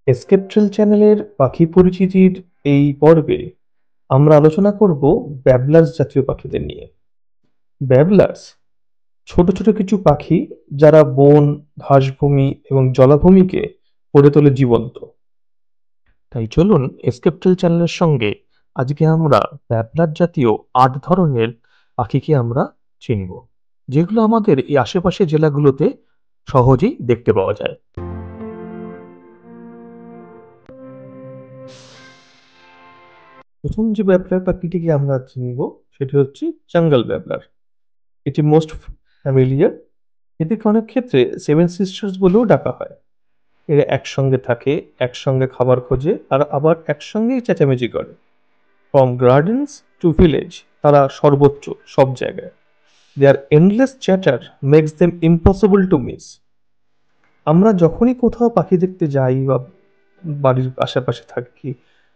Escape trail চ্যানেলের পাখি পরিচিতির এই পর্বে আমরা আলোচনা করব ব্যাবলার্স জাতীয় পাখিদের নিয়ে। ব্যাবলার্স ছোট ছোট কিছু পাখি যারা বন, ঘাসভূমি এবং জলাভূমিকে করে তোলে জীবন্ত। তাই চলুন এসকেপ ট্রেল চ্যানেলের সঙ্গে আজকে আমরা ব্যাবলার জাতীয় ৮ ধরনের পাখিকে আমরা চিনব, যেগুলো আমাদের এই আশেপাশের জেলাগুলোতে সহজেই দেখতে পাওয়া যায়। প্রথম যে ব্যাবলার পাখিটিকে আমরা চিনব সেটি হচ্ছে জঙ্গল ব্যাবলার। এটি মোস্ট ফ্যামিলিয়ার। এদেরকে অনেক ক্ষেত্রে সেভেন সিস্টার্স বলেও ডাকা হয়। এরা একসঙ্গে থাকে, একসঙ্গে খাবার খোঁজে আর আবার একসঙ্গেই চেঁচামেচি করে। ফ্রম গার্ডেন্স টু ভিলেজ, তারা সর্বোচ্চ সব জায়গায়। Their endless chatter makes them impossible to miss. আমরা যখনই কোথাও পাখি দেখতে যাই বা বাড়ির আশেপাশে থাকি,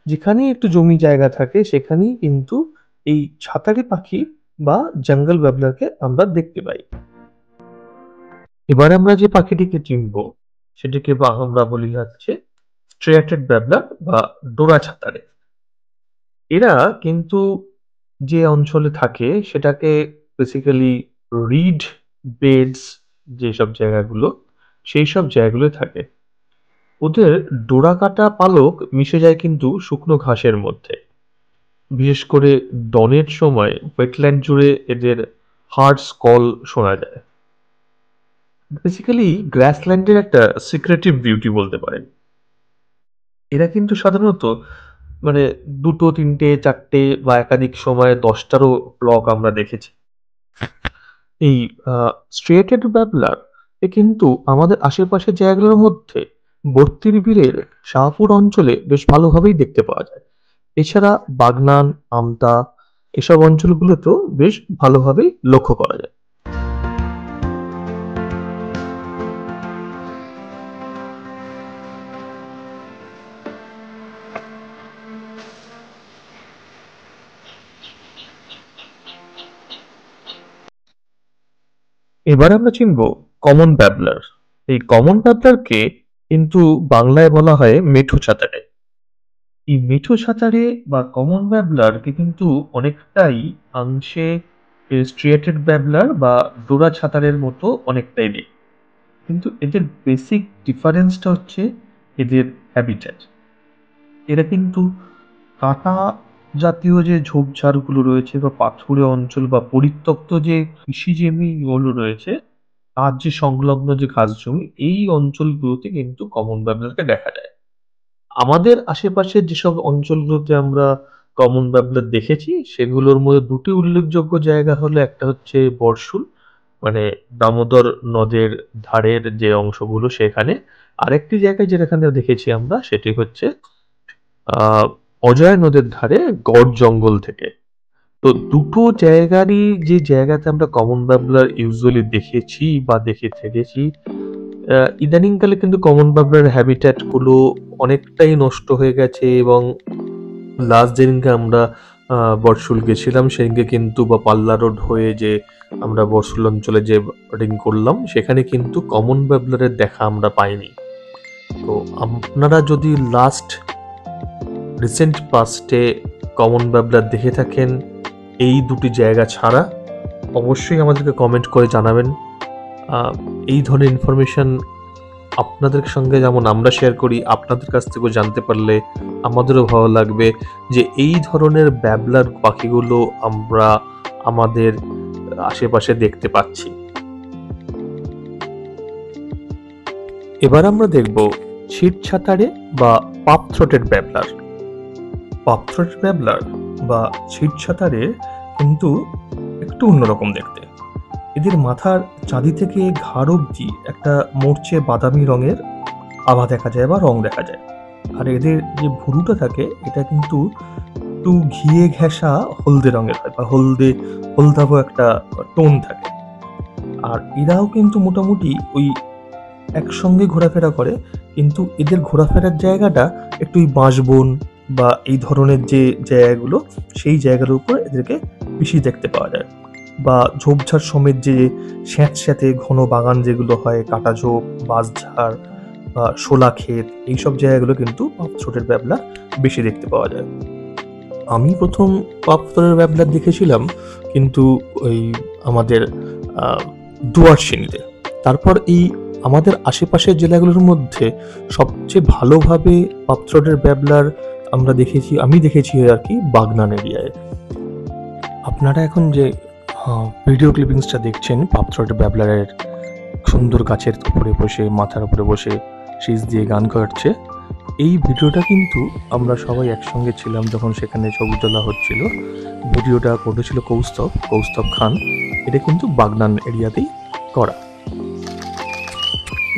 যেখানেই একটু জমি জায়গা থাকে সেখানেই কিন্তু এই ছাতারে পাখি বা জঙ্গল ব্যাবলারকে আমরা দেখতে পাই। এবার আমরা যে পাখিটিকে চিনব সেটিকে আমরা বলি হচ্ছে স্ট্রেটেড ব্যাবলার বা ডোরা ছাতারে। এরা কিন্তু যে অঞ্চলে থাকে সেটাকে বেসিক্যালি রিড বেডস, যেসব জায়গাগুলো সেই সব জায়গাগুলো থাকে। ওদের ডোরাকাটা পালক মিশে যায় কিন্তু শুকনো ঘাসের মধ্যে। বিশেষ করে ডনের সময় ওয়েটল্যান্ড জুড়ে এদের হার্ড স্কল শোনা যায়। বেসিক্যালি গ্রাসল্যান্ডের একটা সিক্রেটিভ বিউটি বলতে পারেন। এরা কিন্তু সাধারণত মানে দুটো, তিনটে, চারটে বা একাধিক সময়ে 10টারও ব্লক আমরা দেখেছি। এই স্ট্রেটেড ব্যাবলার কিন্তু আমাদের আশেপাশের জায়গাগুলোর মধ্যে বর্তির বিলের শাহপুর অঞ্চলে বেশ ভালোভাবেই দেখতে পাওয়া যায়। এছাড়া বাগনান, আমতা এসব অঞ্চলগুলোতেও বেশ ভালোভাবেই লক্ষ্য করা যায়। এবার আমরা চিনব কমন ব্যাবলার। এই কমন ব্যাবলারকে কিন্তু বাংলায় বলা হয় মেঠো ছাতারে। এই মেঠো ছাতারে বা কমন ব্যাবলারকে কিন্তু অনেকটাই অংশে স্ট্রিয়েটেড ব্যাবলার বা ডোরা ছাতারের মতো অনেকটাই নেই, কিন্তু এদের বেসিক ডিফারেন্সটা হচ্ছে এদের হ্যাবিটেট। এরা কিন্তু কাঁটা জাতীয় যে ঝোপঝাড়গুলো রয়েছে বা পাথুরে অঞ্চল বা পরিত্যক্ত যে কৃষি জমিগুলো রয়েছে তার যে সংলগ্ন যে ঘাস জমি, এই অঞ্চলগুলোতে কিন্তু কমন ব্যাবলারকে দেখা যায়। আমাদের আশেপাশের যেসব অঞ্চলগুলোতে আমরা কমন ব্যাবলার দেখেছি সেগুলোর মধ্যে দুটি উল্লেখযোগ্য জায়গা হলো, একটা হচ্ছে বর্ষুল, মানে দামোদর নদের ধারের যে অংশগুলো সেখানে। আরেকটি জায়গায় যেখানে দেখেছি আমরা সেটি হচ্ছে আহ অজয় নদের ধারে গড় জঙ্গল থেকে। তো দুটো জায়গারই যে জায়গাতে আমরা কমন ব্যাবলার ইউজুয়ালি দেখেছি বা দেখে থেকেছি, ইদানিংকালে কিন্তু কমন বাবলার হ্যাবিট্যাট গুলো অনেকটাই নষ্ট হয়ে গেছে। এবং লাস্ট যেদিনকে আমরা বর্ষুল গেছিলাম সেদিনকে কিন্তু বা পাল্লা রোড হয়ে যে আমরা বর্ষুল অঞ্চলে যে রিং করলাম সেখানে কিন্তু কমন বাবলারের দেখা আমরা পাইনি। তো আপনারা যদি লাস্ট রিসেন্ট পাস্টে কমন বাবলার দেখে থাকেন এই দুটি জায়গা ছাড়া, অবশ্যই আমাদেরকে কমেন্ট করে জানাবেন। এই ধরনের ইনফরমেশন আপনাদের সঙ্গে যেমন আমরা শেয়ার করি, আপনাদের কাছ থেকেও জানতে পারলে আমাদেরও ভালো লাগবে যে এই ধরনের ব্যাবলার পাখিগুলো আমরা আমাদের আশেপাশে দেখতে পাচ্ছি। এবার আমরা দেখব ছিট ছাতারে বা পাপ থ্রোটেড ব্যাবলার। পাপ থ্রোটেড ব্যাবলার বা ছিট ছাতারে কিন্তু একটু অন্যরকম দেখতে। এদের মাথার চাঁদি থেকে ঘাড় অবধি একটা মরচে বাদামি রঙের আভা দেখা যায় বা রং দেখা যায়। আর এদের যে ভুরুটা থাকে এটা কিন্তু একটু ঘিয়ে ঘেঁষা হলদে রঙের হয় বা হলদাভ একটা টোন থাকে। আর এরাও কিন্তু মোটামুটি ওই একসঙ্গে ঘোরাফেরা করে, কিন্তু এদের ঘোরাফেরার জায়গাটা একটু ওই বাঁশবন বা এই ধরনের যে জায়গাগুলো সেই জায়গার উপর এদেরকে বেশি দেখতে পাওয়া যায়। বা ঝোপঝাড় সমেত যে স্যাঁতস্যাঁতে ঘন বাগান যেগুলো হয়, কাটা ঝোপ, বাঁশঝাড় বা শোলা ক্ষেত, এইসব জায়গাগুলো কিন্তু পাপথ্রোটের ব্যাবলার বেশি দেখতে পাওয়া যায়। আমি প্রথম পাপথ্রোটের ব্যাবলার দেখেছিলাম কিন্তু ওই আমাদের ডুয়ার্সিনিতে। তারপর এই আমাদের আশেপাশের জেলাগুলোর মধ্যে সবচেয়ে ভালোভাবে পাপথ্রোটের ব্যাবলার আমি দেখেছি আর কি বাগনান এরিয়ায়। আপনারা এখন যে ভিডিও ক্লিপিংসটা দেখছেন পাপথ্রোটের ব্যাবলারের সুন্দর গাছের উপরে বসে, মাথার উপরে বসে শীষ দিয়ে গান করছে, এই ভিডিওটা কিন্তু আমরা সবাই একসঙ্গে ছিলাম যখন সেখানে ছবি তোলা হচ্ছিল। ভিডিওটা করেছিল কৌস্তব খান। এটা কিন্তু বাগনান এরিয়াতেই করা।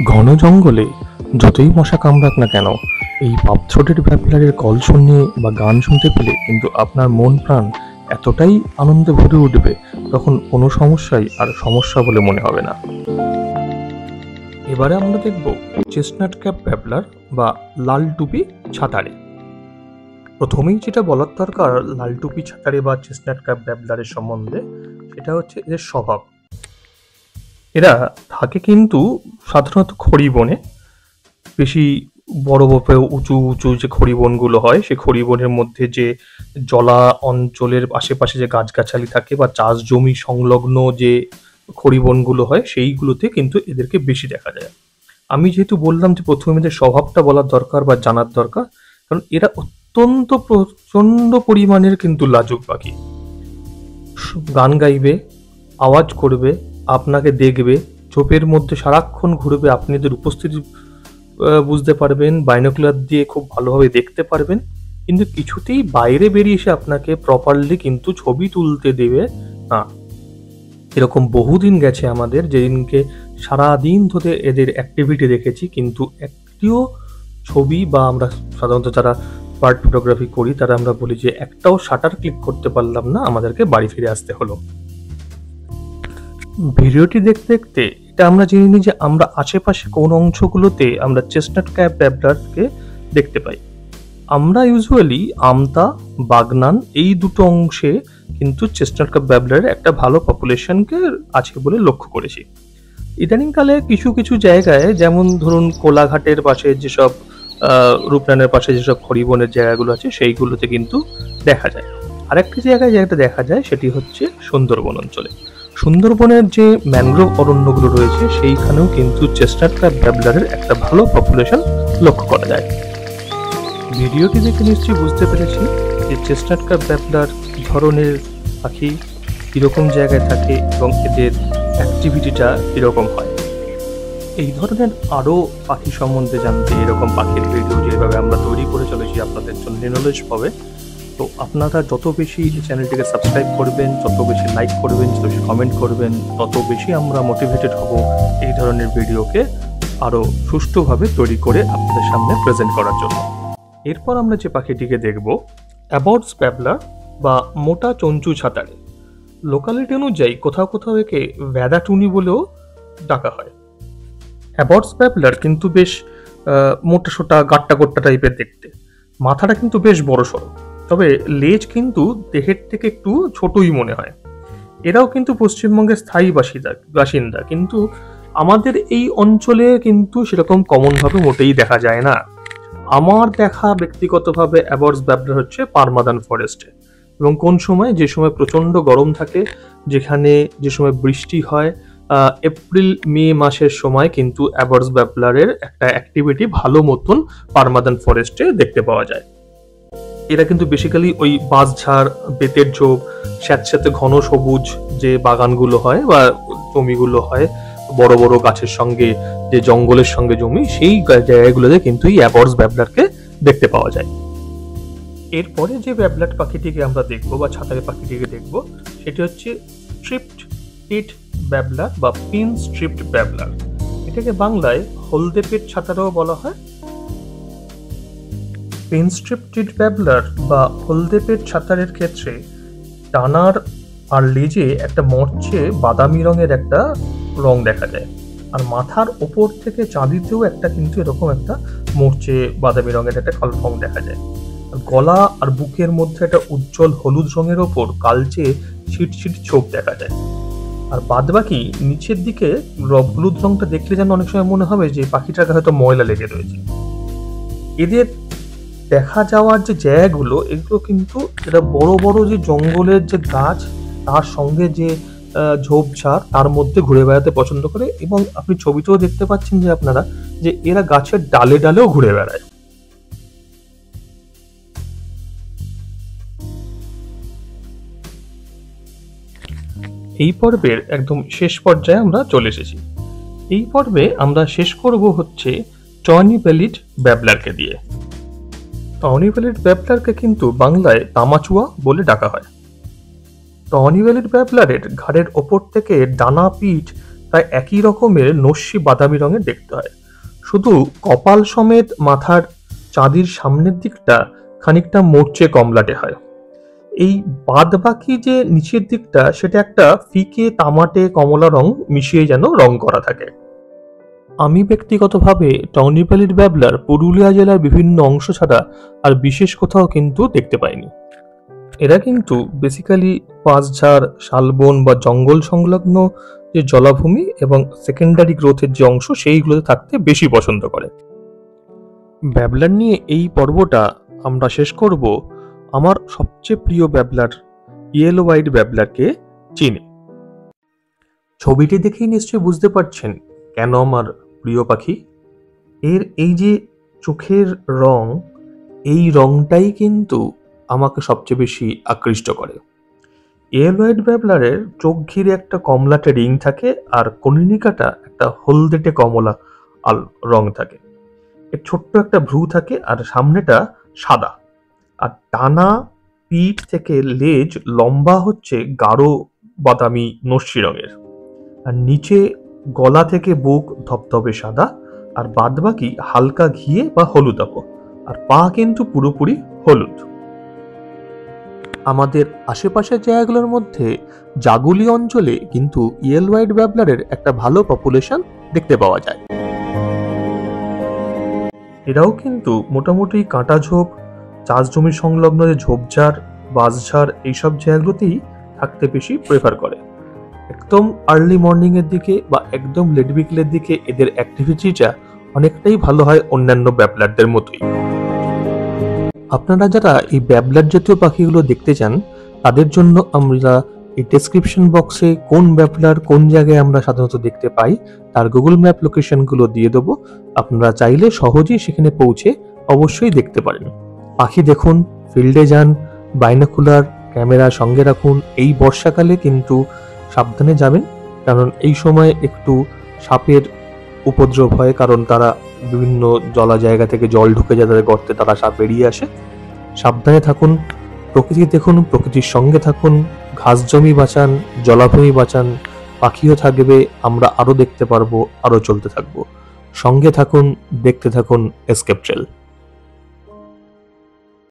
ঘন জঙ্গলে যতই মশা কামড়াক না কেন, এই পাপথ্রোটের ব্যাবলারের কল শুনে বা গান শুনতে পেলে কিন্তু আপনার মন প্রাণ এতটাই আনন্দে ভরে উঠবে, তখন কোনো সমস্যাই আর সমস্যা বলে মনে হবে না। এবারে আমরা দেখব চেস্টনাট ক্যাপ ব্যাবলার বা লাল টুপি ছাতারে। প্রথমেই যেটা বলার দরকার লাল টুপি ছাতারে বা চেস্টনাট ক্যাপ ব্যাবলারের সম্বন্ধে, সেটা হচ্ছে এদের স্বভাব। এরা থাকে কিন্তু সাধারণত খড়ি বনে, বেশি বড় উঁচু উঁচু যে খড়ি বনগুলো হয়, সেই খড়ি বনের মধ্যে যে জলা অঞ্চলের আশেপাশে যে গাছগাছালি থাকে বা চাষ জমি সংলগ্ন যে খড়ি বনগুলো হয়, সেইগুলোতে কিন্তু এদেরকে বেশি দেখা যায়। আমি যেহেতু বললাম যে প্রথমে এদের স্বভাবটা বলার দরকার বা জানার দরকার, কারণ এরা অত্যন্ত প্রচন্ড পরিমাণের কিন্তু লাজুক পাখি। গান গাইবে, আওয়াজ করবে, আপনাকে দেখবে, চোপের মধ্যে সারাক্ষণ ঘুরবে, আপনি এদের উপস্থিতি বুঝতে পারবেন, বাইনোকুলার দিয়ে খুব ভালোভাবে দেখতে পারবেন, কিন্তু কিছুতেই বাইরে বেরিয়ে এসে আপনাকে প্রপারলি কিন্তু ছবি তুলতে দেবে না। এরকম বহুদিন গেছে আমাদের, যেদিনকে সারাদিন ধরে এদের অ্যাক্টিভিটি দেখেছি, কিন্তু একটিও ছবি বা আমরা সাধারণত যারা বার্ড ফটোগ্রাফি করি তারা আমরা বলি যে একটাও শাটার ক্লিক করতে পারলাম না, আমাদেরকে বাড়ি ফিরে আসতে হলো। ভিডিওটি দেখতে দেখতে এটা আমরা জেনে নিই যে আমরা আশেপাশে কোন অংশগুলোতে আমরা চেস্টনাট ক্যাপ ব্যাবলারকে দেখতে পাই। আমরা ইউজুয়ালি আমতা, বাগনান এই দুটো অংশে কিন্তু চেস্টনাট ক্যাপ ব্যাবলারের একটা ভালো পপুলেশনকে আছে বলে লক্ষ্য করেছি। ইদানিংকালে কিছু কিছু জায়গায়, যেমন ধরুন কোলাঘাটের পাশে যেসব রূপনানের পাশে যেসব খড়িবনের জায়গাগুলো আছে, সেইগুলোতে কিন্তু দেখা যায়। আরেকটি জায়গায় যেটা দেখা যায় সেটি হচ্ছে সুন্দরবন অঞ্চলে। সুন্দরবনের যে ম্যানগ্রোভ অরণ্যগুলো রয়েছে, সেইখানেও কিন্তু চেস্টনাট ক্যাপ ব্যাবলারের একটা ভালো পপুলেশন লক্ষ্য করা যায়। ভিডিওটি দেখে নিশ্চয়ই বুঝতে পেরেছি যে চেস্টনাট ক্যাপ ব্যাবলার কী ধরনের পাখি, কীরকম জায়গায় থাকে এবং এদের অ্যাক্টিভিটিটা কীরকম হয়। এই ধরনের আরও পাখি সম্বন্ধে জানতে, এরকম পাখির ভিডিও যেভাবে আমরা তৈরি করে চলেছি আপনাদের জন্য নলেজ পাবে, তো আপনারা যত বেশি চ্যানেলটিকে সাবস্ক্রাইব করবেন, যত বেশি লাইক করবেন, যত বেশি কমেন্ট করবেন, তত বেশি আমরা মোটিভেটেড হব এই ধরনের ভিডিওকে আরও সুষ্ঠুভাবে তৈরি করে আপনাদের সামনে প্রেজেন্ট করার জন্য। এরপর আমরা যে পাখিটিকে দেখব, অ্যাবটস ব্যাবলার বা মোটা চঞ্চু ছাতারে। লোকালিটি অনুযায়ী কোথাও কোথাও একে ভ্যাদাটুনি বলেও ডাকা হয়। অ্যাবটস ব্যাবলার কিন্তু বেশ মোটা সোটা গাট্টা গোট্টা টাইপের দেখতে, মাথাটা কিন্তু বেশ বড়সড়, তবে লেজ কিন্তু দেহের থেকে একটু ছোটই মনে হয়। এরাও কিন্তু পশ্চিমবঙ্গের স্থায়ী বাসিন্দা, কিন্তু আমাদের এই অঞ্চলে কিন্তু সেরকম কমনভাবে মোটেই দেখা যায় না। আমার দেখা ব্যক্তিগতভাবে অ্যাবটস ব্যাবলার হচ্ছে পারমাদান ফরেস্টে, এবং কোন সময়, যে সময় প্রচণ্ড গরম থাকে, যেখানে যে সময় বৃষ্টি হয়, এপ্রিল মে মাসের সময় কিন্তু অ্যাবটস ব্যাবলারের একটা অ্যাক্টিভিটি ভালো মতন পারমাদান ফরেস্টে দেখতে পাওয়া যায়। এরা কিন্তু বেসিক্যালি ওই বাঁশঝাড়, বেতের ঝোপ, স্যাঁতস্যাঁতে ঘন সবুজ যে বাগানগুলো হয় বা জমিগুলো হয়, বড় বড় গাছের সঙ্গে যে জঙ্গলের সঙ্গে জমি, সেই জায়গাগুলোতে কিন্তু এই অ্যাবটস ব্যাবলারকে দেখতে পাওয়া যায়। এরপরে যে ব্যাবলার পাখিটিকে আমরা দেখবো বা ছাতারে পাখিটিকে দেখবো, সেটি হচ্ছে স্ট্রিপড টিট ব্যাবলার বা পিন স্ট্রিপড ব্যাবলার। এটাকে বাংলায় হলদে পেট ছাতারেও বলা হয়। পিন স্ট্রিপড টিট ব্যাবলার বা হলদে পেট ছাতারের ক্ষেত্রে ডানার আর লেজে একটা মরচে বাদামি রঙের একটা রং দেখা যায়, আর মাথার ওপর থেকে চাঁদিতেও একটা কিন্তু এরকম একটা মরচে বাদামি রঙের একটা রং দেখা যায়। গলা আর বুকের মধ্যে একটা উজ্জ্বল হলুদ রঙের ওপর কালচে ছিটছিট ছোপ দেখা যায়। আর বাদ বাকি নিচের দিকে হলুদ রংটা দেখলে যেন অনেক সময় মনে হবে যে পাখিটাকে হয়তো ময়লা লেগে রয়েছে। এদের দেখা যাওয়ার যে জায়গাগুলো, এগুলো কিন্তু এটা বড় বড় যে জঙ্গলের যে গাছ, তার সঙ্গে যে ঝোপঝাড়, তার মধ্যে ঘুরে বেড়াতে পছন্দ করে। এবং আপনি ছবিতেও দেখতে পাচ্ছেন যে আপনারা, যে এরা গাছের ডালে ডালেও ঘুরে বেড়ায়। এই পর্বের একদম শেষ পর্যায়ে আমরা চলে এসেছি। এই পর্বে আমরা শেষ করব হচ্ছে টনি বেলিড ব্যাবলারকে দিয়ে। টনি বেলিড ব্যাবলারকে কিন্তু বাংলায় তামাচুয়া বলে ডাকা হয়। টনি বেলিড ব্যাবলারের ঘাড়ের ওপর থেকে ডানা পিঠ প্রায় একই রকমের নস্যি বাদামি রঙের দেখতে হয়, শুধু কপাল সমেত মাথার চাঁদির সামনের দিকটা খানিকটা মোর্চে কমলাটে হয়। এই বাদ বাকি যে নিচের দিকটা, সেটা একটা ফিকে তামাটে কমলা রং মিশিয়ে যেন রং করা থাকে। আমি ব্যক্তিগতভাবে টনি বেলিড ব্যাবলার পুরুলিয়া জেলার বিভিন্ন অংশ ছাড়া আর বিশেষ কোথাও কিন্তু দেখতে পাইনি। এরা কিন্তু বেসিক্যালি পাঁচঝাড়, শালবন বা জঙ্গল সংলগ্ন যে জলাভূমি এবং সেকেন্ডারি গ্রোথের যে অংশ, সেইগুলোতে থাকতে বেশি পছন্দ করে। ব্যাবলার নিয়ে এই পর্বটা আমরা শেষ করব আমার সবচেয়ে প্রিয় ব্যাবলার ইয়েলো হোয়াইট ব্যাবলারকে চিনে। ছবিটি দেখেই নিশ্চয়ই বুঝতে পারছেন কেন আমার প্রিয় পাখি। এর এই যে চোখের রং, এই রংটাই কিন্তু আমাকে সবচেয়ে বেশি আকৃষ্ট করে। ইয়েলো হোয়াইট ব্যাবলারের চোখ ঘিরে একটা কমলাটে রিং থাকে, আর কনিনিকাটা একটা হলদেটে কমলা রং থাকে। এর ছোট্ট একটা ভ্রু থাকে, আর সামনেটা সাদা। আর ডানা, পিঠ থেকে লেজ লম্বা হচ্ছে গাঢ় বাদামি নস্যি রঙের। আর নিচে গলা থেকে বুক ধবধবে সাদা, আর বাদবাকি হালকা ঘিয়ে বা হলুদাভ। আর পা কিন্তু পুরোপুরি হলুদ। আমাদের আশেপাশের জায়গাগুলোর মধ্যে জাগুলি অঞ্চলে কিন্তু ইয়েলো হোয়াইট ব্যাবলারের একটা ভালো পপুলেশন দেখতে পাওয়া যায়। এরাও কিন্তু মোটামুটি কাঁটা ঝোপ, চাষ জমি সংলগ্ন যে ঝোপঝাড়, বাঁশঝাড়, এইসব জায়গাগুলোতেই থাকতে বেশি প্রেফার করে। একদম আর্লি মর্নিং এর দিকে বা একদম লেট বিকেলের দিকে এদের অ্যাক্টিভিটিটা অনেকটাই ভালো হয় অন্যান্য ব্যাবলারদের মতোই। আপনারা যারা এই ব্যাবলার জাতীয় পাখিগুলো দেখতে চান, তাদের জন্য আমরা এই ডেসক্রিপশন বক্সে কোন ব্যাবলার কোন জায়গায় আমরা সাধারণত দেখতে পাই তার গুগল ম্যাপ লোকেশনগুলো দিয়ে দেবো। আপনারা চাইলে সহজেই সেখানে পৌঁছে অবশ্যই দেখতে পারেন। পাখি দেখুন, ফিল্ডে যান, বাইনোকুলার ক্যামেরা সঙ্গে রাখুন। এই বর্ষাকালে কিন্তু সাবধানে যাবেন, কারণ এই সময় একটু সাপের উপদ্রব হয়, কারণ তারা বিভিন্ন জলা জায়গা থেকে জল ঢুকে যায় তাদের গর্তে, তারা সাপ বেরিয়ে আসে। সাবধানে থাকুন, প্রকৃতি দেখুন, প্রকৃতির সঙ্গে থাকুন, ঘাস জমি বাঁচান, জলাভূমি বাঁচান, পাখিও থাকবে, আমরা আরো দেখতে পারবো, আরো চলতে থাকবো। সঙ্গে থাকুন, দেখতে থাকুন এসকেপ ট্রেল।